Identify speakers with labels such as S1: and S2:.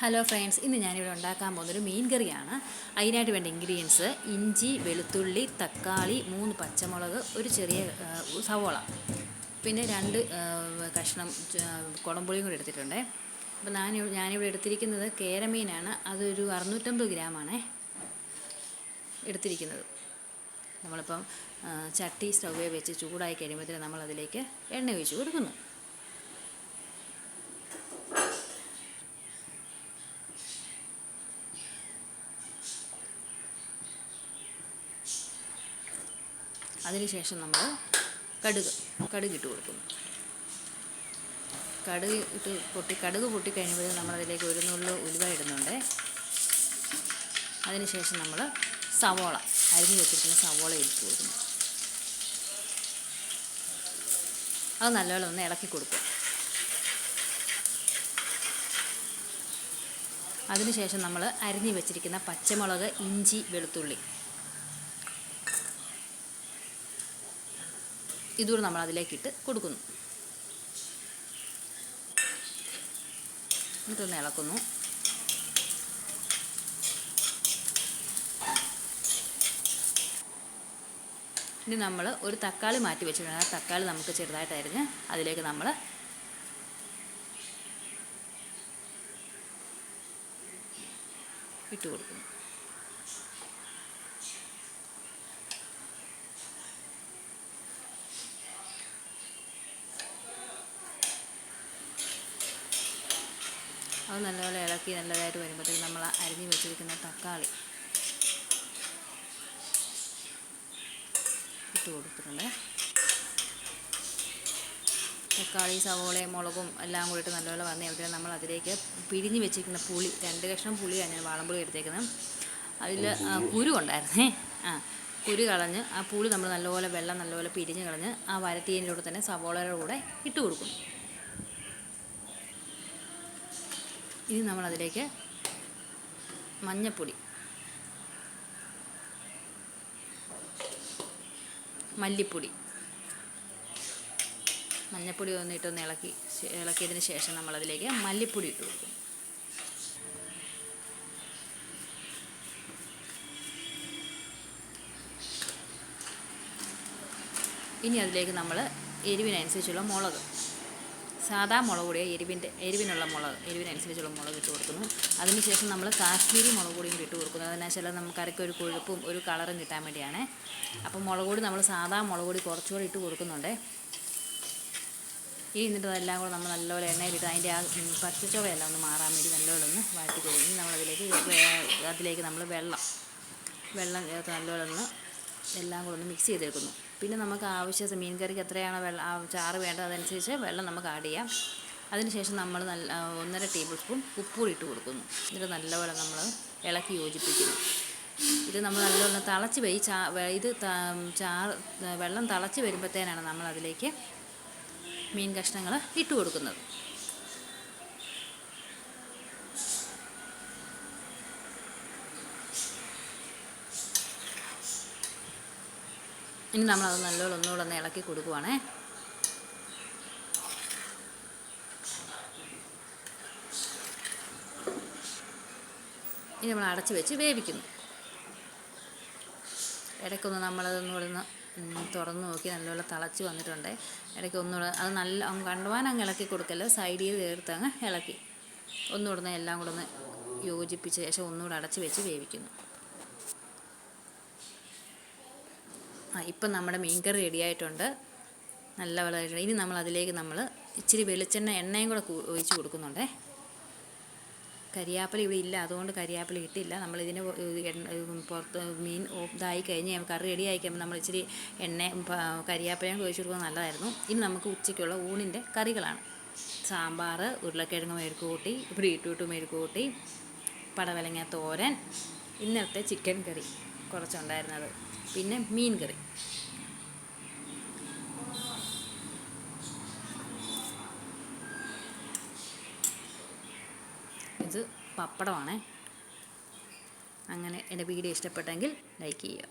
S1: Hello friends, ഇന്ന് ഞാനിവിടെ ഉണ്ടാക്കാൻ പോകുന്നൊരു മീൻ കറിയാണ്. അതിനായിട്ട് വേണ്ട ഇൻഗ്രീഡിയൻസ്: ഇഞ്ചി, വെളുത്തുള്ളി, തക്കാളി, 3 പച്ചമുളക്, ഒരു ചെറിയ സവോള, പിന്നെ 2 കഷ്ണം കുടംപുളിയും കൂടി എടുത്തിട്ടുണ്ട്. അപ്പോൾ ഞാനിവിടെ എടുത്തിരിക്കുന്നത് കേരമീനാണ്. അതൊരു 650 ഗ്രാമാണ് എടുത്തിരിക്കുന്നത്. നമ്മളിപ്പം ചട്ടി സ്റ്റൗവിൽ വെച്ച് ചൂടായി കഴിയുമ്പോഴത്തേന് നമ്മളതിലേക്ക് എണ്ണ ഒഴിച്ച് കൊടുക്കുന്നു. അതിനുശേഷം നമ്മൾ കടുക് ഇട്ട് കൊടുക്കുന്നു. കടുക് പൊട്ടിക്കഴിയുമ്പോൾ നമ്മളതിലേക്ക് ഒരു നുള്ളു ഉലുവ ഇടുന്നുണ്ട്. അതിനുശേഷം നമ്മൾ സവോള, അരിഞ്ഞു വെച്ചിരിക്കുന്ന സവോള ഇട്ട് കൊടുക്കുന്നു. അത് നല്ലപോലെ ഒന്ന് ഇളക്കി കൊടുക്കും. അതിനുശേഷം നമ്മൾ അരിഞ്ഞു വെച്ചിരിക്കുന്ന പച്ചമുളക്, ഇഞ്ചി, വെളുത്തുള്ളി ഇതുകൂടെ നമ്മൾ അതിലേക്കിട്ട് കൊടുക്കുന്നു. എന്നിട്ടൊന്ന് ഇളക്കുന്നു. ഇനി നമ്മൾ ഒരു തക്കാളി മാറ്റി വെച്ചിട്ടുണ്ട്. ആ തക്കാളി നമുക്ക് ചെറുതായിട്ട് അരിഞ്ഞ് അതിലേക്ക് നമ്മൾ ഇട്ട് കൊടുക്കുന്നു. അത് നല്ലപോലെ ഇളക്കി നല്ലതായിട്ട് വരുമ്പോഴത്തേക്ക് നമ്മൾ അരിഞ്ഞ് വെച്ചിരിക്കുന്ന തക്കാളി ഇട്ട് കൊടുത്തിട്ടുണ്ട്. തക്കാളി, സവോളയും മുളകും എല്ലാം കൂടിയിട്ട് നല്ലപോലെ വന്നു കഴിയുമ്പോഴത്തേക്ക് നമ്മൾ അതിലേക്ക് പിഴിഞ്ഞ് വെച്ചിരിക്കുന്ന പുളി, 2 കഷ്ണം പുളിയാണ് ഞാൻ വാളംപുളി എടുത്തേക്കുന്നത്. അതിൽ കുരു ഉണ്ടായിരുന്നേ. കുരു കളഞ്ഞ് ആ പുളി നമ്മൾ വെള്ളം നല്ലപോലെ പിഴിഞ്ഞ് കളഞ്ഞ് ആ വരട്ടിയതിൻ്റെ കൂടെ തന്നെ സവോളയുടെ കൂടെ ഇട്ട് കൊടുക്കുന്നു. ഇനി നമ്മളതിലേക്ക് മഞ്ഞൾപ്പൊടി, മല്ലിപ്പൊടി, മഞ്ഞൾപ്പൊടി ഇട്ടൊന്ന് ഇളക്കിയതിന് ശേഷം നമ്മളതിലേക്ക് മല്ലിപ്പൊടി ഇട്ട് കൊടുക്കും. ഇനി അതിലേക്ക് നമ്മൾ എരിവിനനുസരിച്ചുള്ള മുളക്, സാധാ മുളക് പൊടിയോ എരിവിനനുസരിച്ചുള്ള മുളക് ഇട്ട് കൊടുക്കുന്നു. അതിനുശേഷം നമ്മൾ കാശ്മീരി മുളക് പൊടിയും ഇട്ട് കൊടുക്കുന്നു. അതിനാച്ചാൽ നമുക്ക് കറിക്ക് ഒരു കൊഴുപ്പും ഒരു കളറും കിട്ടാൻ വേണ്ടിയാണ്. അപ്പം മുളക് പൊടി നമ്മൾ സാധാ മുളക് പൊടി കുറച്ചുകൂടി ഇട്ട് കൊടുക്കുന്നുണ്ട്. എന്നിട്ട് അതെല്ലാം കൂടെ നമ്മൾ നല്ലപോലെ എണ്ണയിലിട്ട് അതിൻ്റെ ആ പച്ചച്ചുവയെല്ലാം ഒന്ന് മാറാൻ വേണ്ടി നല്ലപോലെ ഒന്ന് വഴറ്റി കൊടുക്കും. ഇനി അതിലേക്ക് നമ്മൾ വെള്ളം ചേർത്ത് നല്ലപോലെ ഒന്ന് എല്ലാം കൂടെ ഒന്ന് മിക്സ് ചെയ്തെടുക്കുന്നു. പിന്നെ നമുക്ക് ആവശ്യത്തിന് മീൻ കറിക്ക് എത്രയാണോ ചാറ് വേണ്ടത് അതനുസരിച്ച് വെള്ളം നമുക്ക് ആഡ് ചെയ്യാം. അതിനുശേഷം നമ്മൾ 1.5 ടേബിൾ സ്പൂൺ ഉപ്പുകൂടി ഇട്ട് കൊടുക്കുന്നു. എന്നിട്ട് നല്ലപോലെ നമ്മൾ ഇളക്കി യോജിപ്പിക്കുന്നു. ഇത് നമ്മൾ നല്ലപോലെ തിളച്ച് വെള്ളം തിളച്ച് വരുമ്പോഴത്തേനാണ് നമ്മൾ അതിലേക്ക് മീൻ കഷ്ണങ്ങൾ ഇട്ട് കൊടുക്കുന്നത്. ഇനി നമ്മളത് നല്ലപോലെ ഒന്നുകൂടെ ഒന്ന് ഇളക്കി കൊടുക്കുവാണേ. ഇനി നമ്മൾ അടച്ച് വെച്ച് വേവിക്കുന്നു. ഇടയ്ക്കൊന്ന് നമ്മളതൊന്നുകൂടെ തുറന്ന് നോക്കി നല്ലപോലെ തിളച്ച് വന്നിട്ടുണ്ട്. ഇടയ്ക്ക് ഒന്നുകൂടെ അത് കണ്ടുപോകാൻ അങ്ങ് ഇളക്കി കൊടുക്കല്ല, സൈഡിൽ ചേർത്ത് അങ്ങ് ഇളക്കി ഒന്നുകൂടെ എല്ലാം കൂടെ ഒന്ന് യോജിപ്പിച്ച ശേഷം ഒന്നുകൂടെ അടച്ച് വെച്ച് വേവിക്കുന്നു. ഇപ്പം നമ്മുടെ മീൻ കറി റെഡിയായിട്ടുണ്ട്. നല്ല വളമായിട്ടുണ്ട്. ഇനി അതിലേക്ക് ഇച്ചിരി എണ്ണയും കൂടെ ഒഴിച്ച് കൊടുക്കുന്നുണ്ടേ. കരിയാപ്പില ഇവിടെ ഇല്ല, അതുകൊണ്ട് കരിയാപ്പില ഇട്ടില്ല. നമ്മളിതിന് പുറത്ത് മീൻ ഇതായി കഴിഞ്ഞ് കറി റെഡി ആയി കഴിയുമ്പോൾ നമ്മൾ ഇച്ചിരി കരിയാപ്പിലയും ഒഴിച്ച് കൊടുക്കുന്നത് നല്ലതായിരുന്നു. ഇനി നമുക്ക് ഉച്ചയ്ക്കുള്ള ഊണിൻ്റെ കറികളാണ്: സാമ്പാർ, ഉരുളക്കിഴങ്ങ് മെഴുക്കുകൂട്ടി, ബീറ്റ്റൂട്ട് മെഴുക്കുകൂട്ടി, പടവലങ്ങ തോരൻ, ഇന്നത്തെ ചിക്കൻ കറി കുറച്ചുണ്ടായിരുന്നത്, പിന്നെ മീൻ കറി. ഇത് പപ്പടമാണേ. അങ്ങനെ എൻ്റെ വീഡിയോ ഇഷ്ടപ്പെട്ടെങ്കിൽ ലൈക്ക് ചെയ്യുക.